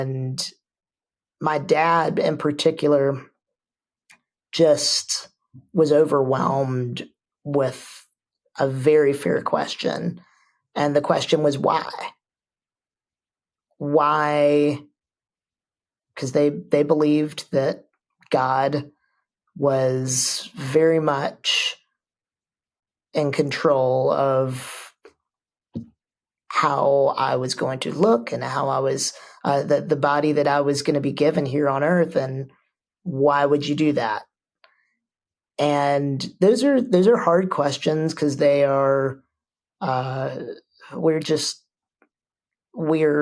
And my dad in particular just was overwhelmed with a very fair question. And the question was why? Why? Because they believed that God was very much in control of how I was going to look and how I was, the body that I was going to be given here on earth. And why would you do that? And those are hard questions because they are, we're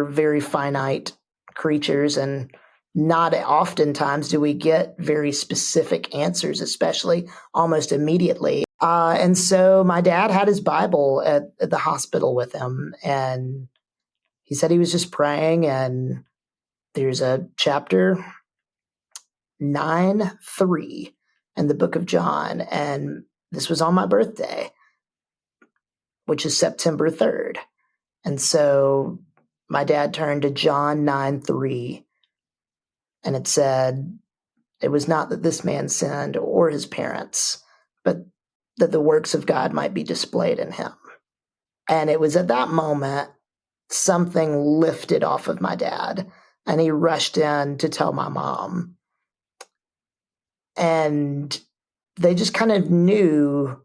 very finite creatures, and not oftentimes do we get very specific answers, especially almost immediately. And so my dad had his Bible at the hospital with him, and he said he was just praying, and there's a chapter 9:3 in the book of John, and this was on my birthday, which is September 3rd. And so my dad turned to John 9:3, and it said, "It was not that this man sinned or his parents, but that the works of God might be displayed in him." And it was at that moment something lifted off of my dad, and he rushed in to tell my mom. And they just kind of knew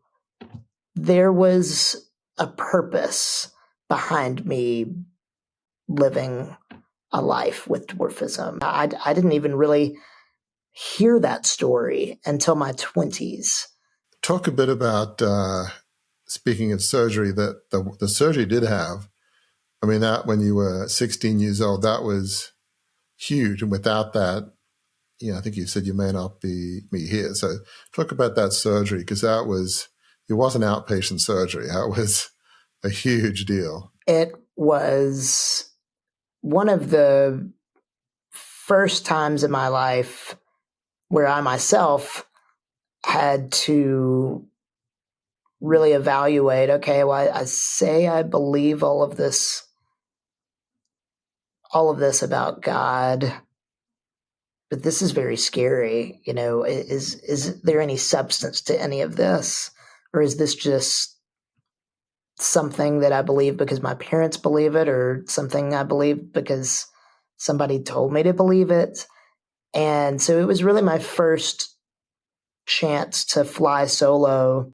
there was a purpose behind me living a life with dwarfism. I didn't even really hear that story until my 20s. Talk a bit about, speaking of surgery, that the surgery did have. I mean, that when you were 16 years old, that was huge. And without that, I think you said you may not be here. So talk about that surgery, because it wasn't outpatient surgery. That was a huge deal. It was one of the first times in my life where I myself had to really evaluate, okay, well, I say I believe all of this about God, but this is very scary. Is there any substance to any of this? Or is this just something that I believe because my parents believe it, or something I believe because somebody told me to believe it? And so it was really my first chance to fly solo